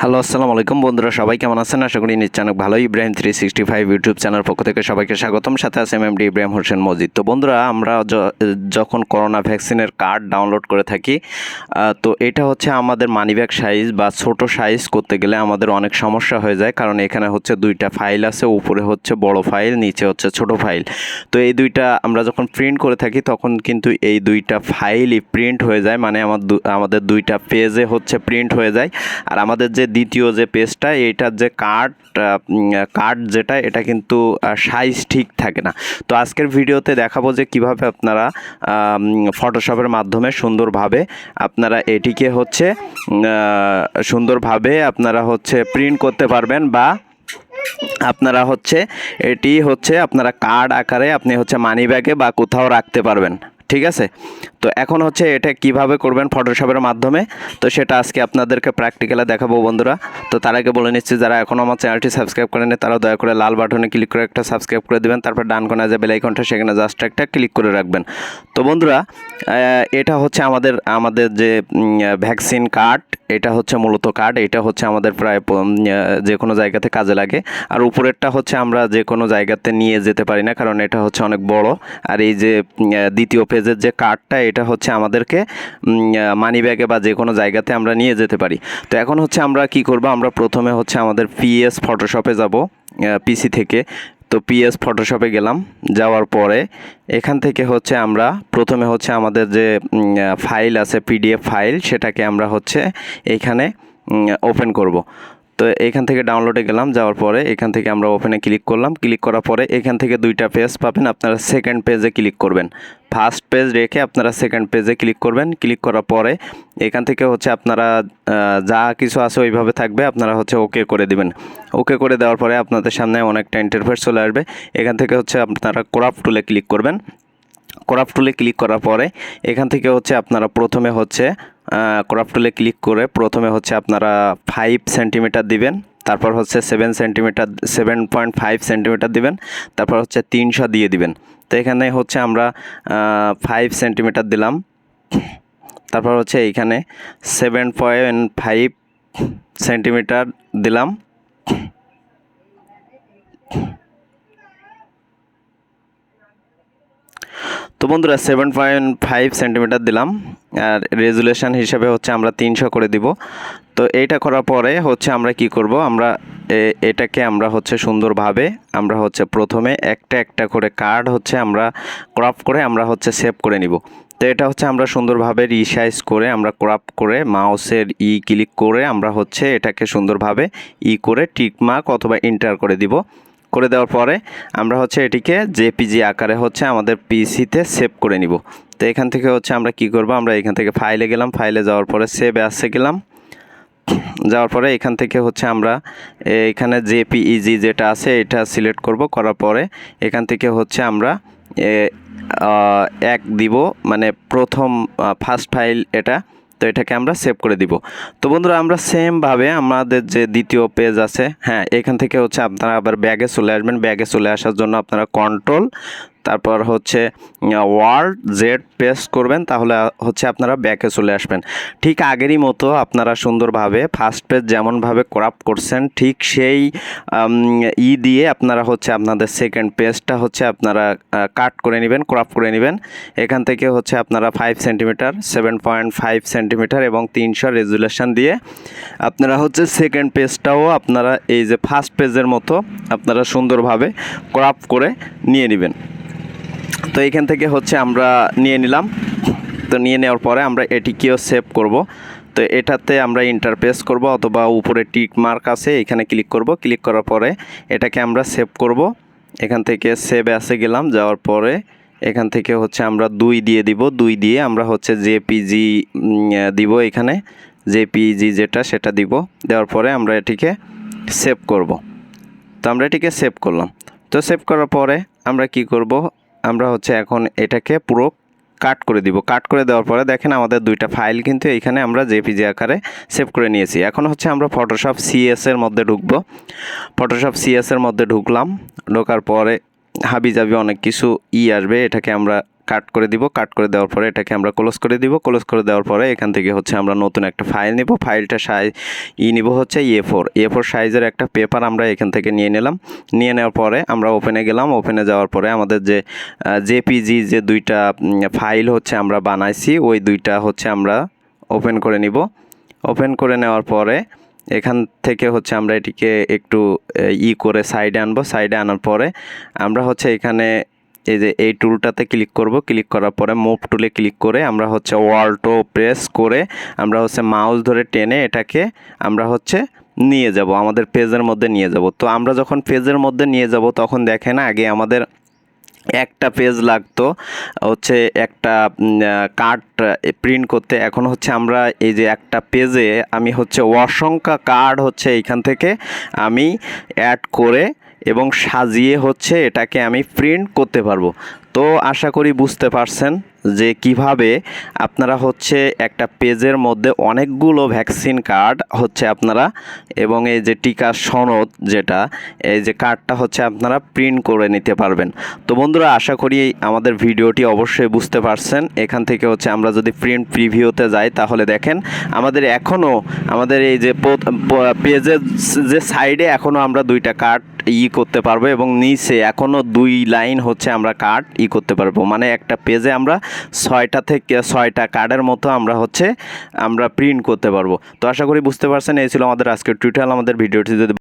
Hello, আসসালামু আলাইকুম বন্ধুরা, সবাই কেমন আছেন? আশা করি নিশ্চয় অনেক ভালোই। ইব্রাহিম 365 ইউটিউব চ্যানেল পক্ষ থেকে সবাইকে স্বাগতম। সাথে আছে এমডি ইব্রাহিম হোসেন মজিদ। তো বন্ধুরা, আমরা যখন করোনা ভ্যাকসিনের কার্ড ডাউনলোড করে থাকি, তো এটা হচ্ছে আমাদের মানিব্যাগ সাইজ বা ছোট সাইজ করতে গেলে আমাদের অনেক সমস্যা হয়ে যায়, কারণ এখানে হচ্ছে দুইটা ফাইল আছে, উপরে হচ্ছে বড় ফাইল, নিচে হচ্ছে ছোট ফাইল। তো এই দুইটা আমরা যখন প্রিন্ট করে থাকি তখন কিন্তু এই দুইটা ফাইলই প্রিন্ট হয়ে যায়, মানে আমাদের দুইটা পেজে হচ্ছে প্রিন্ট হয়ে যায়। আর আমাদের যে দ্বিতীয় যে পেজটা, এইটার যে কার্ড যেটা, এটা কিন্তু সাইজ ঠিক থাকে না। তো আজকের ভিডিওতে দেখাবো যে কিভাবে আপনারা ফটোশপের মাধ্যমে সুন্দরভাবে আপনারা এটিকে হচ্ছে আপনারা হচ্ছে প্রিন্ট করতে পারবেন, বা আপনারা হচ্ছে এটি হচ্ছে আপনারা কার্ড আকারে আপনি হচ্ছে মানি ব্যাগে বা কোথাও রাখতে পারবেন। ঠিক আছে, তো এখন হচ্ছে এটা কিভাবে করবেন ফটোশপের মাধ্যমে, তো সেটা আজকে আপনাদেরকে প্র্যাকটিক্যালে দেখাবো বন্ধুরা। তো তার আগে বলে নিচ্ছি, যারা এখনও আমার চ্যানেলটি সাবস্ক্রাইব করেনি তারা দয়া করে লাল বাটনে ক্লিক করে একটা সাবস্ক্রাইব করে দেবেন, তারপর ডান কোণায় যে বেল আইকনটা সেখানে জাস্ট একটা ক্লিক করে রাখবেন। তো বন্ধুরা, এটা হচ্ছে আমাদের যে ভ্যাকসিন কার্ড, এটা হচ্ছে মূলত কার্ড, এটা হচ্ছে আমাদের প্রায় যে কোনো জায়গাতে কাজে লাগে। আর উপরেরটা হচ্ছে আমরা যে কোনো জায়গাতে নিয়ে যেতে পারি না, কারণ এটা হচ্ছে অনেক বড়। আর এই যে দ্বিতীয় পেজের যে কার্ডটা, এটা হচ্ছে আমাদেরকে মানি ব্যাগে বা যে কোনো জায়গাতে আমরা নিয়ে যেতে পারি। তো এখন হচ্ছে আমরা কি করব, আমরা প্রথমে হচ্ছে আমাদের পিএস ফটোশপে যাব পিসি থেকে। তো পিএস ফটোশপে গেলাম, যাওয়ার পরে এখান থেকে হচ্ছে আমরা প্রথমে হচ্ছে আমাদের যে ফাইল আছে পিডিএফ ফাইল, সেটাকে আমরা হচ্ছে এইখানে ওপেন করব। তো এখান থেকে ডাউনলোডে গেলাম, যাওয়ার পরে এখান থেকে আমরা ওপেনে ক্লিক করলাম। ক্লিক করার পরে এখান থেকে দুইটা পেজ পাবেন, আপনারা সেকেন্ড পেজে ক্লিক করবেন। ফার্স্ট পেজ রেখে আপনারা সেকেন্ড পেজে ক্লিক করবেন। ক্লিক করার পরে এখান থেকে হচ্ছে আপনারা যা কিছু আছে ওইভাবে থাকবে, আপনারা হচ্ছে ওকে করে দিবেন। ওকে করে দেওয়ার পরে আপনাদের সামনে অনেকটা ইন্টারফেস চলে আসবে। এখান থেকে হচ্ছে আপনারা ক্রপ টুলে ক্লিক করবেন। ক্রপ টুলে ক্লিক করার পরে এখান থেকে হচ্ছে আপনারা প্রথমে হচ্ছে ক্রপ টুলে ক্লিক করে প্রথমে হচ্ছে আপনারা 5 সেন্টিমিটার দিবেন, তারপর হচ্ছে 7.5 সেন্টিমিটার দিবেন, তারপর হচ্ছে 300 দিয়ে দিবেন। তো এখানে হচ্ছে আমরা 5 সেন্টিমিটার দিলাম, তারপর হচ্ছে এইখানে 7.5 সেন্টিমিটার দিলাম। তো বন্ধুরা, 7.5 সেন্টিমিটার দিলাম, আর রেজুলেশন হিসাবে হচ্ছে আমরা 300 করে দিব। তো এইটা করার পরে হচ্ছে আমরা কি করব, আমরা এটাকে আমরা হচ্ছে সুন্দরভাবে আমরা হচ্ছে প্রথমে একটা একটা করে কার্ড হচ্ছে আমরা ক্রপ করে আমরা হচ্ছে সেভ করে নিব। তো এটা হচ্ছে আমরা সুন্দরভাবে রিসাইজ করে আমরা ক্রপ করে মাউসের ক্লিক করে আমরা হচ্ছে এটাকে সুন্দরভাবে করে টিক মার্ক অথবা এন্টার করে দিব। করে দেওয়ার পরে আমরা হচ্ছে এটিকে জেপিজি আকারে হচ্ছে আমাদের পিসিতে সেভ করে নিব। তো এখান থেকে হচ্ছে আমরা কি করব, আমরা এখান থেকে ফাইলে গেলাম, ফাইলে যাওয়ার পরে সেভ অ্যাসে গেলাম। যাওয়ার পরে এখান থেকে হচ্ছে আমরা এখানে জেপিইজি যেটা আছে এটা সিলেক্ট করব। করার পরে এখান থেকে হচ্ছে আমরা এক দিব, মানে প্রথম ফার্স্ট ফাইল এটা। তো এটাকে আমরা সেভ করে দিব। তো বন্ধুরা, আমরা সেমভাবে আমাদের যে দ্বিতীয় পেজ আছে, হ্যাঁ, এখান থেকে হচ্ছে আপনারা আবার ব্যাগে চলে আসবেন। ব্যাগে চলে আসার জন্য আপনারা কন্ট্রোল তারপর হচ্ছে ওয়ার্ল্ড জেড প্রেস করবেন, তাহলে হচ্ছে আপনারা ব্যাকে চলে আসবেন। ঠিক আগেরই মতো আপনারা সুন্দরভাবে ফার্স্ট পেজ যেমনভাবে ক্রপ করছেন, ঠিক সেই দিয়ে আপনারা হচ্ছে আপনাদের সেকেন্ড পেজটা হচ্ছে আপনারা কাট করে নেবেন, ক্রপ করে নেবেন। এখান থেকে হচ্ছে আপনারা 5 সেন্টিমিটার 7.5 সেন্টিমিটার এবং 300 রেজুলেশন দিয়ে আপনারা হচ্ছে সেকেন্ড পেজটাও আপনারা এই যে ফার্স্ট পেজের মতো আপনারা সুন্দরভাবে ক্রপ করে নিয়ে নেবেন। তো এখান থেকে হচ্ছে আমরা নিয়ে নিলাম। তো নিয়ে নেওয়ার পরে আমরা এটিকেও সেভ করব। তো এটাতে আমরা ইন্টারপ্রেস করব, অথবা উপরে টিক মার্ক আছে এখানে ক্লিক করব। ক্লিক করার পরে এটাকে আমরা সেভ করব। এখান থেকে সেভ অ্যাসে গেলাম, যাওয়ার পরে এখান থেকে হচ্ছে আমরা 2 দিয়ে দিব। 2 দিয়ে আমরা হচ্ছে জেপিজি দিব, এখানে জেপিজি যেটা সেটা দিব। দেওয়ার পরে আমরা এটিকে সেভ করব। তো আমরা এটিকে সেভ করলাম। তো সেভ করার পরে আমরা কি করব, আমরা হচ্ছে এখন এটাকে পুরো কাট করে দিব। কাট করে দেওয়ার পরে দেখেন আমাদের দুইটা ফাইল কিন্তু এইখানে আমরা জেপিজি আকারে সেভ করে নিয়েছি। এখন হচ্ছে আমরা ফটোশপ সিএস এর মধ্যে ঢুকবো। ফটোশপ সিএস এর মধ্যে ঢুকলাম। ঢোকার পরে হাবিজাবি অনেক কিছু আসবে, এটাকে আমরা কাট করে দিব। কাট করে দেওয়ার পরে এটাকে আমরা ক্লোজ করে দিব। ক্লোজ করে দেওয়ার পরে এখান থেকে হচ্ছে আমরা নতুন একটা ফাইল নিব। ফাইলটা নিব হচ্ছে A4 সাইজের একটা পেপার আমরা এখান থেকে নিয়ে নিলাম। নিয়ে নেওয়ার পরে আমরা ওপেনে গেলাম। ওপেনে যাওয়ার পরে আমাদের যে জেপিজি যে দুইটা ফাইল হচ্ছে আমরা বানাইছি, ওই দুইটা হচ্ছে আমরা ওপেন করে নিব। ওপেন করে নেওয়ার পরে এখান থেকে হচ্ছে আমরা এটিকে একটু করে সাইডে আনবো। সাইডে আনার পরে আমরা হচ্ছে এখানে এই যে এই টুলটাতে ক্লিক করব। ক্লিক করার পরে মুভ টুলে ক্লিক করে আমরা হচ্ছে অল্টো প্রেস করে আমরা হচ্ছে মাউস ধরে টেনে এটাকে আমরা হচ্ছে নিয়ে যাব, আমাদের পেজের মধ্যে নিয়ে যাব। তো আমরা যখন পেজের মধ্যে নিয়ে যাব তখন দেখেন আগে আমাদের একটা পেজ লাগতো হচ্ছে একটা কার্ড প্রিন্ট করতে। এখন হচ্ছে আমরা এই যে একটা পেজে আমি হচ্ছে অসংখ্য কার্ড হচ্ছে এইখান থেকে আমি অ্যাড করে এবং সাজিয়ে হচ্ছে এটাকে আমি প্রিন্ট করতে পারবো। তো আশা করি বুঝতে পারছেন যে কিভাবে আপনারা হচ্ছে একটা পেজের মধ্যে অনেকগুলো ভ্যাকসিন কার্ড হচ্ছে আপনারা এবং এই যে টিকা সনদ যেটা এই যে কার্ডটা হচ্ছে আপনারা প্রিন্ট করে নিতে পারবেন। তো বন্ধুরা আশা করি আমাদের ভিডিওটি অবশ্যই বুঝতে পারছেন। এখান থেকে হচ্ছে আমরা যদি প্রিন্ট প্রিভিউতে যাই তাহলে দেখেন আমাদের এখনও আমাদের এই যে পেজের যে সাইডে এখনও আমরা দুইটা কার্ড করতে পারবো এবং নিচে এখনও 2 লাইন হচ্ছে আমরা কার্ড করতে পারবো। মানে একটা পেজে আমরা 6টা থেকে 6টা কার্ডের মতো আমরা প্রিন্ট করতে পারবো। তো আশা করি বুঝতে পারছেন। এই ছিল আমাদের আজকের টিউটোরিয়াল। আমাদের ভিডিওটি যদি